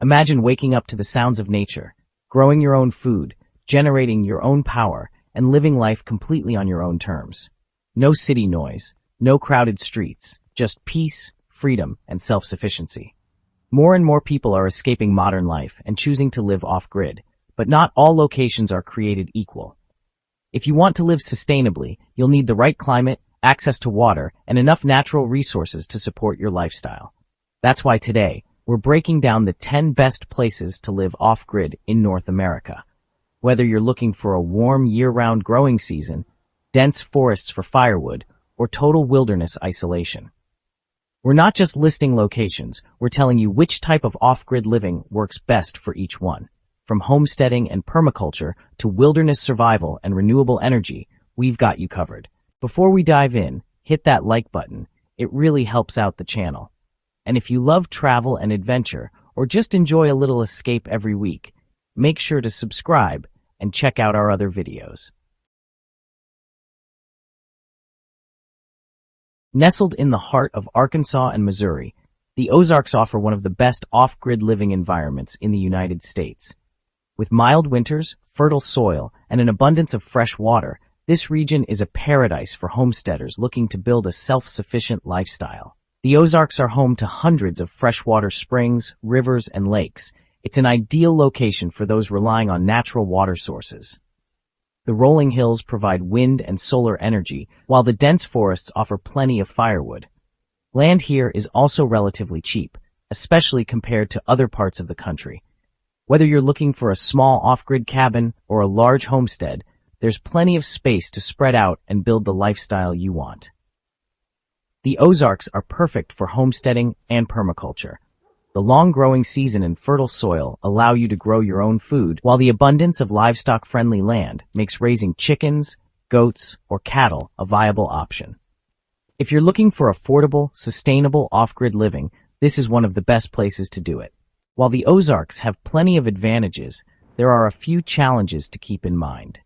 Imagine waking up to the sounds of nature, growing your own food, generating your own power, and living life completely on your own terms. No city noise, no crowded streets, just peace, freedom, and self-sufficiency. More and more people are escaping modern life and choosing to live off-grid, but not all locations are created equal. If you want to live sustainably, you'll need the right climate, access to water, and enough natural resources to support your lifestyle. That's why today, we're breaking down the 10 best places to live off-grid in North America. Whether you're looking for a warm year-round growing season, dense forests for firewood, or total wilderness isolation. We're not just listing locations, we're telling you which type of off-grid living works best for each one. From homesteading and permaculture to wilderness survival and renewable energy, we've got you covered. Before we dive in, hit that like button. It really helps out the channel. And if you love travel and adventure, or just enjoy a little escape every week, make sure to subscribe and check out our other videos. Nestled in the heart of Arkansas and Missouri, the Ozarks offer one of the best off-grid living environments in the United States. With mild winters, fertile soil, and an abundance of fresh water, this region is a paradise for homesteaders looking to build a self-sufficient lifestyle. The Ozarks are home to hundreds of freshwater springs, rivers, and lakes. It's an ideal location for those relying on natural water sources. The rolling hills provide wind and solar energy, while the dense forests offer plenty of firewood. Land here is also relatively cheap, especially compared to other parts of the country. Whether you're looking for a small off-grid cabin or a large homestead, there's plenty of space to spread out and build the lifestyle you want. The Ozarks are perfect for homesteading and permaculture. The long growing season and fertile soil allow you to grow your own food, while the abundance of livestock-friendly land makes raising chickens, goats, or cattle a viable option. If you're looking for affordable, sustainable off-grid living, this is one of the best places to do it. While the Ozarks have plenty of advantages, there are a few challenges to keep in mind.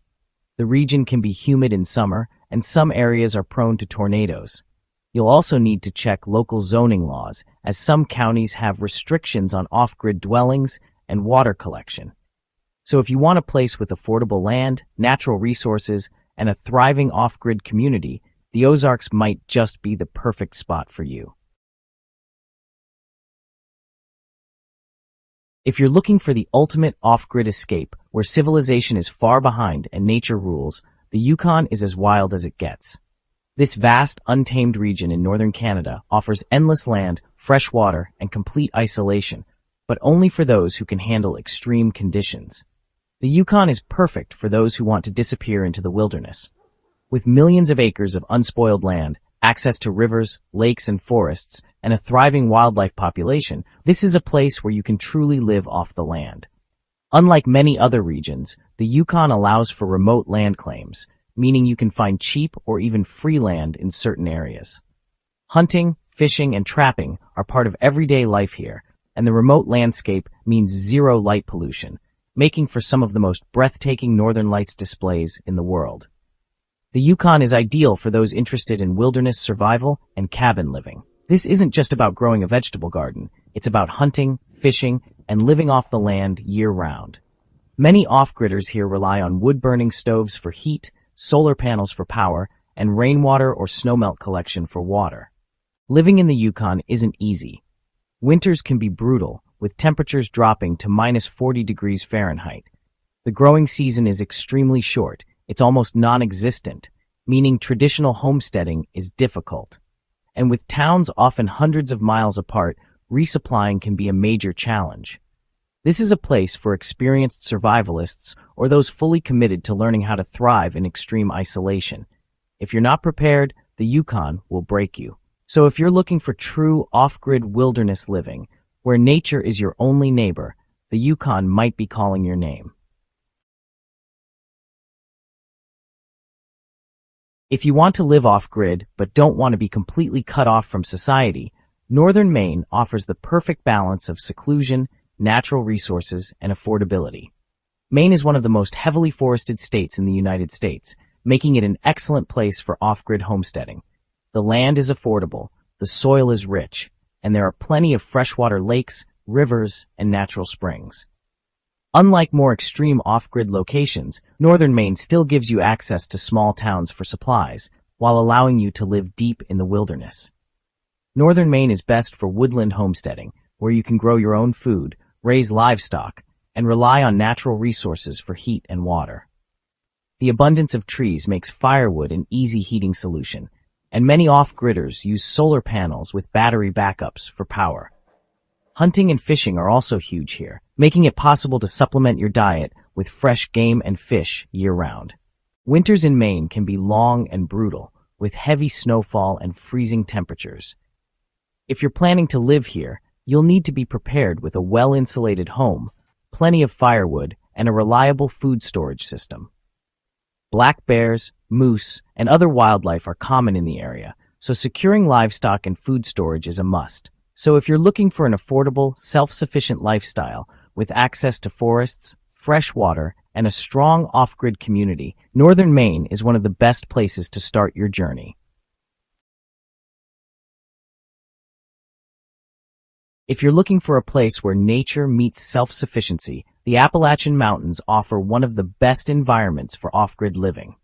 The region can be humid in summer, and some areas are prone to tornadoes. You'll also need to check local zoning laws, as some counties have restrictions on off-grid dwellings and water collection. So if you want a place with affordable land, natural resources, and a thriving off-grid community, the Ozarks might just be the perfect spot for you. If you're looking for the ultimate off-grid escape, where civilization is far behind and nature rules, the Yukon is as wild as it gets. This vast, untamed region in northern Canada offers endless land, fresh water, and complete isolation, but only for those who can handle extreme conditions. The Yukon is perfect for those who want to disappear into the wilderness. With millions of acres of unspoiled land, access to rivers, lakes, and forests, and a thriving wildlife population, this is a place where you can truly live off the land. Unlike many other regions, the Yukon allows for remote land claims, meaning you can find cheap or even free land in certain areas. Hunting, fishing, and trapping are part of everyday life here, and the remote landscape means zero light pollution, making for some of the most breathtaking northern lights displays in the world. The Yukon is ideal for those interested in wilderness survival and cabin living. This isn't just about growing a vegetable garden, it's about hunting, fishing, and living off the land year-round. Many off-gridders here rely on wood-burning stoves for heat, solar panels for power, and rainwater or snowmelt collection for water. Living in the Yukon isn't easy. Winters can be brutal, with temperatures dropping to -40 degrees Fahrenheit. The growing season is extremely short, it's almost non-existent, meaning traditional homesteading is difficult. And with towns often hundreds of miles apart, resupplying can be a major challenge. This is a place for experienced survivalists or those fully committed to learning how to thrive in extreme isolation. If you're not prepared, the Yukon will break you. So if you're looking for true off-grid wilderness living, where nature is your only neighbor, the Yukon might be calling your name. If you want to live off-grid but don't want to be completely cut off from society, northern Maine offers the perfect balance of seclusion, natural resources, and affordability. Maine is one of the most heavily forested states in the United States, making it an excellent place for off-grid homesteading. The land is affordable, the soil is rich, and there are plenty of freshwater lakes, rivers, and natural springs. Unlike more extreme off-grid locations, northern Maine still gives you access to small towns for supplies, while allowing you to live deep in the wilderness. Northern Maine is best for woodland homesteading, where you can grow your own food, raise livestock, and rely on natural resources for heat and water. The abundance of trees makes firewood an easy heating solution, and many off-gridders use solar panels with battery backups for power. Hunting and fishing are also huge here, making it possible to supplement your diet with fresh game and fish year-round. Winters in Maine can be long and brutal, with heavy snowfall and freezing temperatures. If you're planning to live here, you'll need to be prepared with a well-insulated home, plenty of firewood, and a reliable food storage system. Black bears, moose, and other wildlife are common in the area, so securing livestock and food storage is a must. So if you're looking for an affordable, self-sufficient lifestyle with access to forests, fresh water, and a strong off-grid community, northern Maine is one of the best places to start your journey. If you're looking for a place where nature meets self-sufficiency, the Appalachian Mountains offer one of the best environments for off-grid living.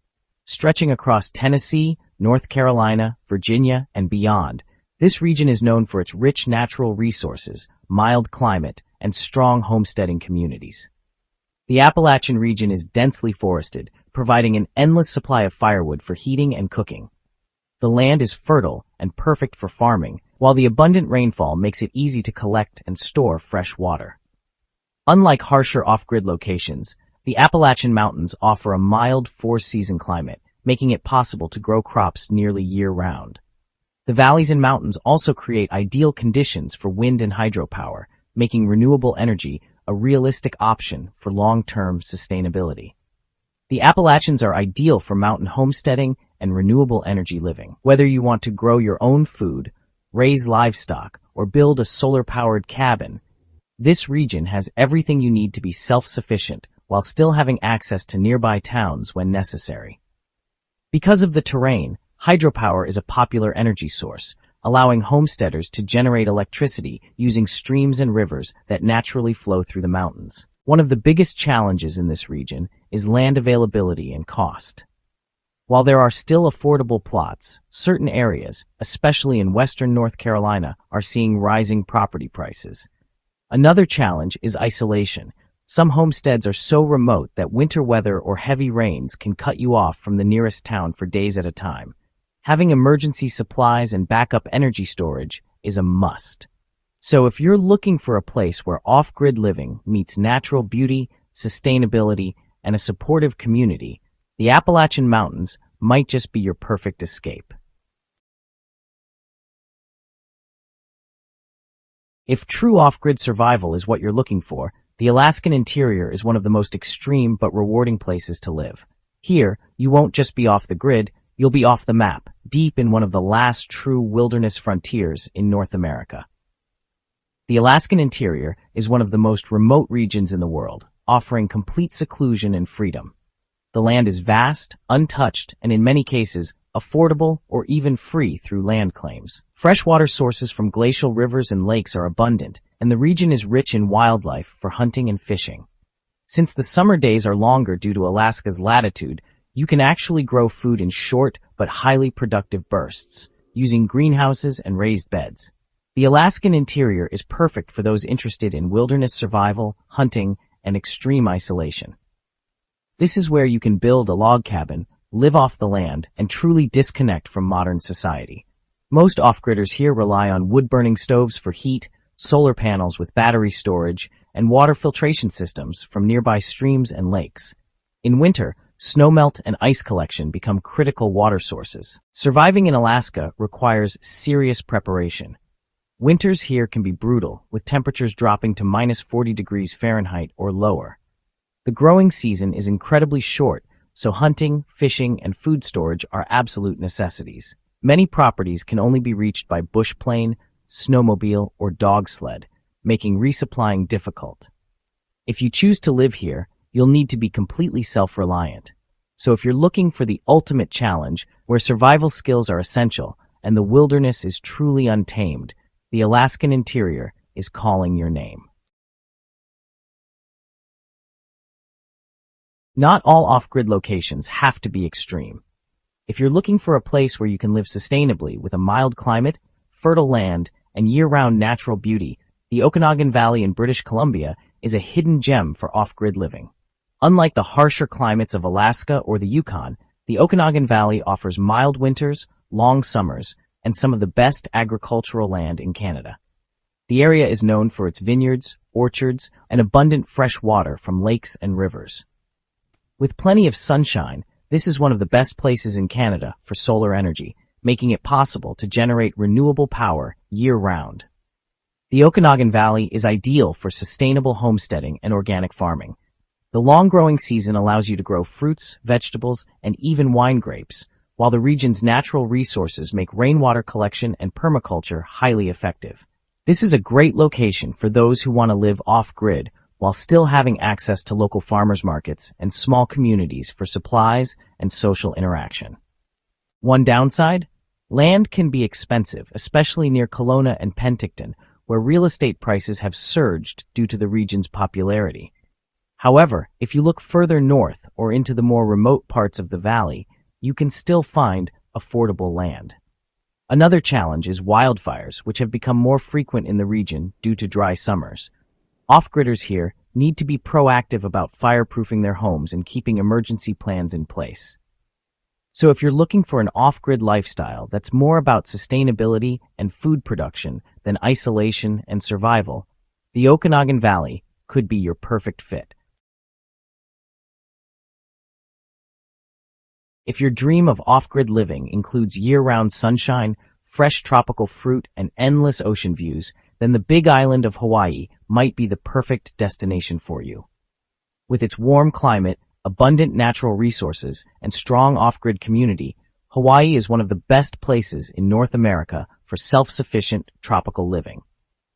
Stretching across Tennessee, North Carolina, Virginia, and beyond, this region is known for its rich natural resources, mild climate, and strong homesteading communities. The Appalachian region is densely forested, providing an endless supply of firewood for heating and cooking. The land is fertile and perfect for farming, while the abundant rainfall makes it easy to collect and store fresh water. Unlike harsher off-grid locations, the Appalachian Mountains offer a mild four-season climate, making it possible to grow crops nearly year-round. The valleys and mountains also create ideal conditions for wind and hydropower, making renewable energy a realistic option for long-term sustainability. The Appalachians are ideal for mountain homesteading and renewable energy living. Whether you want to grow your own food, raise livestock, or build a solar-powered cabin, this region has everything you need to be self-sufficient while still having access to nearby towns when necessary. Because of the terrain, hydropower is a popular energy source, allowing homesteaders to generate electricity using streams and rivers that naturally flow through the mountains. One of the biggest challenges in this region is land availability and cost. While there are still affordable plots, certain areas, especially in western North Carolina, are seeing rising property prices. Another challenge is isolation. Some homesteads are so remote that winter weather or heavy rains can cut you off from the nearest town for days at a time. Having emergency supplies and backup energy storage is a must. So if you're looking for a place where off-grid living meets natural beauty, sustainability, and a supportive community, the Appalachian Mountains might just be your perfect escape. If true off-grid survival is what you're looking for, the Alaskan Interior is one of the most extreme but rewarding places to live. Here, you won't just be off the grid, you'll be off the map, deep in one of the last true wilderness frontiers in North America. The Alaskan Interior is one of the most remote regions in the world, offering complete seclusion and freedom. The land is vast, untouched, and in many cases, affordable or even free through land claims. Freshwater sources from glacial rivers and lakes are abundant, and the region is rich in wildlife for hunting and fishing. Since the summer days are longer due to Alaska's latitude, you can actually grow food in short but highly productive bursts, using greenhouses and raised beds. The Alaskan Interior is perfect for those interested in wilderness survival, hunting, and extreme isolation. This is where you can build a log cabin, live off the land, and truly disconnect from modern society. Most off-gridders here rely on wood-burning stoves for heat, solar panels with battery storage, and water filtration systems from nearby streams and lakes. In winter, snowmelt and ice collection become critical water sources. Surviving in Alaska requires serious preparation. Winters here can be brutal, with temperatures dropping to -40 degrees Fahrenheit or lower. The growing season is incredibly short, so hunting, fishing, and food storage are absolute necessities. Many properties can only be reached by bush plane, snowmobile, or dog sled, making resupplying difficult. If you choose to live here, you'll need to be completely self-reliant. So if you're looking for the ultimate challenge, where survival skills are essential and the wilderness is truly untamed, the Alaskan Interior is calling your name. Not all off-grid locations have to be extreme. If you're looking for a place where you can live sustainably with a mild climate, fertile land, and year-round natural beauty, the Okanagan Valley in British Columbia is a hidden gem for off-grid living. Unlike the harsher climates of Alaska or the Yukon, the Okanagan Valley offers mild winters, long summers, and some of the best agricultural land in Canada. The area is known for its vineyards, orchards, and abundant fresh water from lakes and rivers. With plenty of sunshine, this is one of the best places in Canada for solar energy, making it possible to generate renewable power year-round. The Okanagan Valley is ideal for sustainable homesteading and organic farming. The long growing season allows you to grow fruits, vegetables, and even wine grapes, while the region's natural resources make rainwater collection and permaculture highly effective. This is a great location for those who want to live off-grid while still having access to local farmers markets and small communities for supplies and social interaction. One downside? Land can be expensive, especially near Kelowna and Penticton, where real estate prices have surged due to the region's popularity. However, if you look further north or into the more remote parts of the valley, you can still find affordable land. Another challenge is wildfires, which have become more frequent in the region due to dry summers. Off-gridders here need to be proactive about fireproofing their homes and keeping emergency plans in place. So if you're looking for an off-grid lifestyle that's more about sustainability and food production than isolation and survival, the Okanagan Valley could be your perfect fit. If your dream of off-grid living includes year-round sunshine, fresh tropical fruit, and endless ocean views, then the Big Island of Hawaii might be the perfect destination for you. With its warm climate, abundant natural resources, and strong off-grid community, Hawaii is one of the best places in North America for self-sufficient tropical living.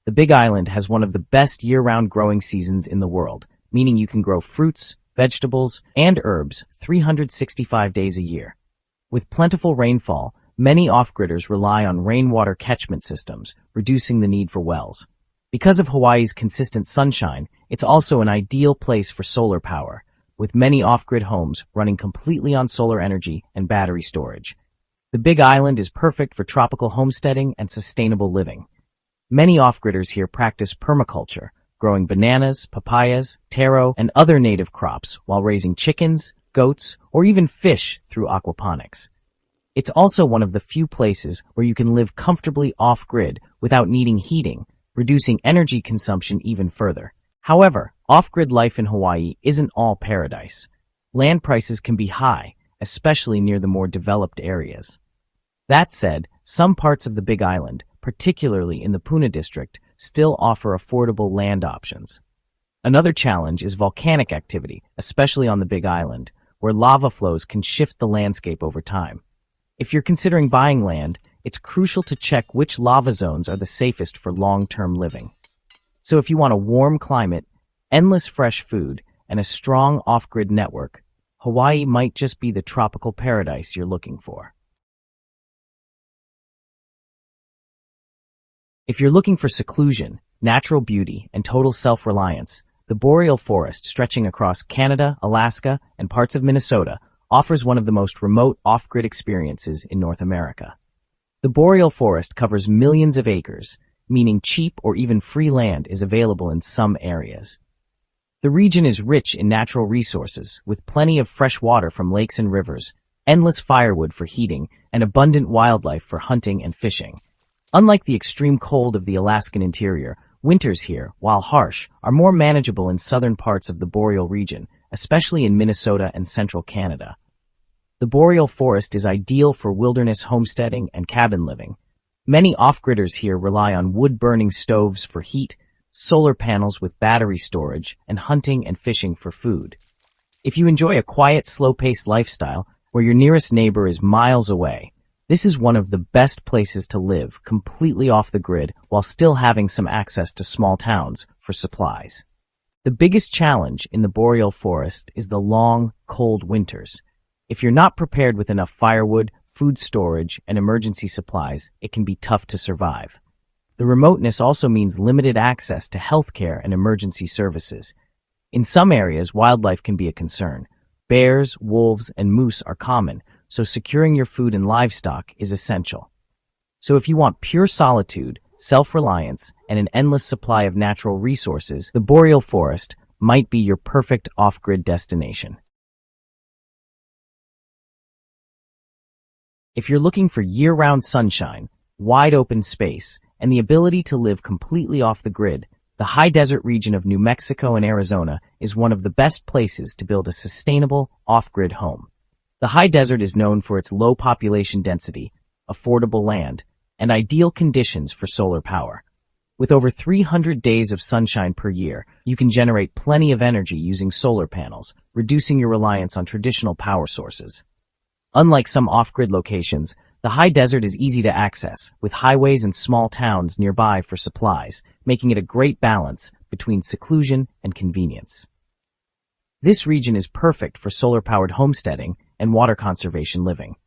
The Big Island has one of the best year-round growing seasons in the world, meaning you can grow fruits, vegetables, and herbs 365 days a year. With plentiful rainfall, many off-gridders rely on rainwater catchment systems, reducing the need for wells. Because of Hawaii's consistent sunshine, it's also an ideal place for solar power, with many off-grid homes running completely on solar energy and battery storage. The Big Island is perfect for tropical homesteading and sustainable living. Many off-gridders here practice permaculture, growing bananas, papayas, taro, and other native crops while raising chickens, goats, or even fish through aquaponics. It's also one of the few places where you can live comfortably off-grid without needing heating, reducing energy consumption even further. However, off-grid life in Hawaii isn't all paradise. Land prices can be high, especially near the more developed areas. That said, some parts of the Big Island, particularly in the Puna district, still offer affordable land options. Another challenge is volcanic activity, especially on the Big Island, where lava flows can shift the landscape over time. If you're considering buying land, it's crucial to check which lava zones are the safest for long-term living. So if you want a warm climate, endless fresh food, and a strong off-grid network, Hawaii might just be the tropical paradise you're looking for. If you're looking for seclusion, natural beauty, and total self-reliance, the Boreal Forest, stretching across Canada, Alaska, and parts of Minnesota, offers one of the most remote off-grid experiences in North America. The Boreal Forest covers millions of acres, meaning cheap or even free land is available in some areas. The region is rich in natural resources, with plenty of fresh water from lakes and rivers, endless firewood for heating, and abundant wildlife for hunting and fishing. Unlike the extreme cold of the Alaskan Interior, winters here, while harsh, are more manageable in southern parts of the Boreal region, especially in Minnesota and central Canada. The Boreal Forest is ideal for wilderness homesteading and cabin living. Many off-gridders here rely on wood-burning stoves for heat, solar panels with battery storage, and hunting and fishing for food. If you enjoy a quiet, slow-paced lifestyle where your nearest neighbor is miles away, this is one of the best places to live, completely off the grid while still having some access to small towns for supplies. The biggest challenge in the Boreal Forest is the long, cold winters. If you're not prepared with enough firewood, food storage, and emergency supplies, it can be tough to survive. The remoteness also means limited access to healthcare and emergency services. In some areas, wildlife can be a concern. Bears, wolves, and moose are common, so securing your food and livestock is essential. So if you want pure solitude, self-reliance, and an endless supply of natural resources, the Boreal Forest might be your perfect off-grid destination. If you're looking for year-round sunshine, wide-open space, and the ability to live completely off the grid, the high desert region of New Mexico and Arizona is one of the best places to build a sustainable, off-grid home. The high desert is known for its low population density, affordable land, and ideal conditions for solar power. With over 300 days of sunshine per year, you can generate plenty of energy using solar panels, reducing your reliance on traditional power sources. Unlike some off-grid locations, the high desert is easy to access, with highways and small towns nearby for supplies, making it a great balance between seclusion and convenience. This region is perfect for solar-powered homesteading and water conservation living.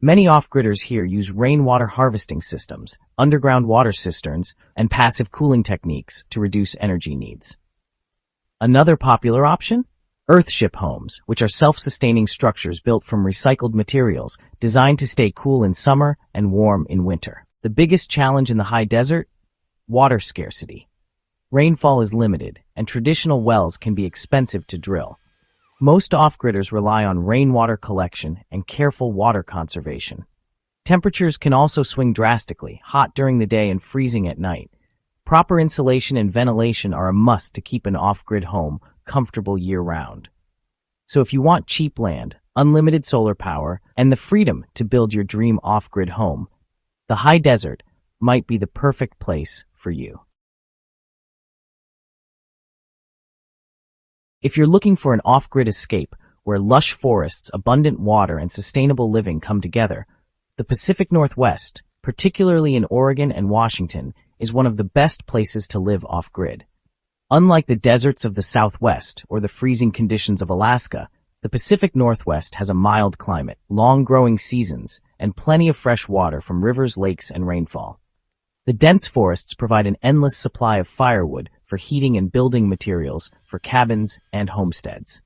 Many off-gridders here use rainwater harvesting systems, underground water cisterns, and passive cooling techniques to reduce energy needs. Another popular option? Earthship homes, which are self-sustaining structures built from recycled materials designed to stay cool in summer and warm in winter. The biggest challenge in the high desert? Water scarcity. Rainfall is limited, and traditional wells can be expensive to drill. Most off-gridders rely on rainwater collection and careful water conservation. Temperatures can also swing drastically, hot during the day and freezing at night. Proper insulation and ventilation are a must to keep an off-grid home comfortable year-round. So if you want cheap land, unlimited solar power, and the freedom to build your dream off-grid home, the high desert might be the perfect place for you. If you're looking for an off-grid escape where lush forests, abundant water, and sustainable living come together, the Pacific Northwest, particularly in Oregon and Washington, is one of the best places to live off-grid. Unlike the deserts of the Southwest or the freezing conditions of Alaska, the Pacific Northwest has a mild climate, long growing seasons, and plenty of fresh water from rivers, lakes, and rainfall. The dense forests provide an endless supply of firewood for heating and building materials for cabins and homesteads.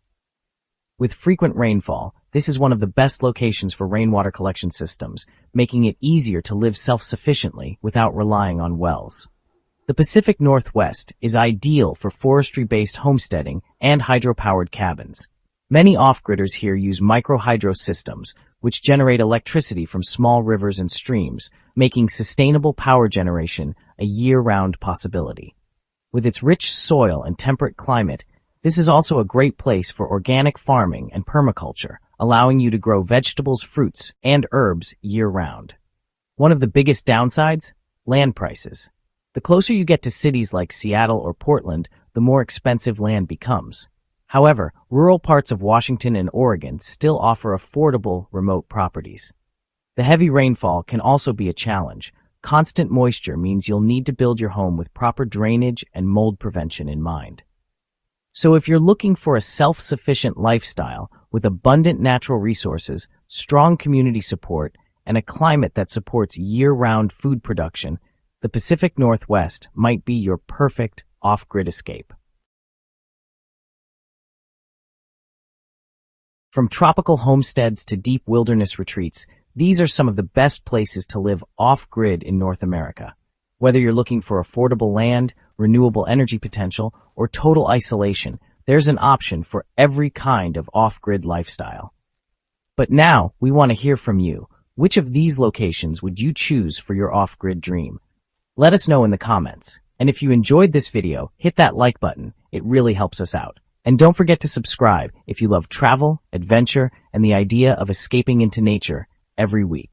With frequent rainfall, this is one of the best locations for rainwater collection systems, making it easier to live self-sufficiently without relying on wells. The Pacific Northwest is ideal for forestry-based homesteading and hydro-powered cabins. Many off-gridders here use micro-hydro systems, which generate electricity from small rivers and streams, making sustainable power generation a year-round possibility. With its rich soil and temperate climate, this is also a great place for organic farming and permaculture, allowing you to grow vegetables, fruits, and herbs year-round. One of the biggest downsides? Land prices. The closer you get to cities like Seattle or Portland, the more expensive land becomes. However, rural parts of Washington and Oregon still offer affordable, remote properties. The heavy rainfall can also be a challenge. Constant moisture means you'll need to build your home with proper drainage and mold prevention in mind. So if you're looking for a self-sufficient lifestyle with abundant natural resources, strong community support, and a climate that supports year-round food production, the Pacific Northwest might be your perfect off-grid escape. From tropical homesteads to deep wilderness retreats, these are some of the best places to live off-grid in North America. Whether you're looking for affordable land, renewable energy potential, or total isolation, there's an option for every kind of off-grid lifestyle. But now, we want to hear from you. Which of these locations would you choose for your off-grid dream? Let us know in the comments. And if you enjoyed this video, hit that like button. It really helps us out. And don't forget to subscribe if you love travel, adventure, and the idea of escaping into nature every week.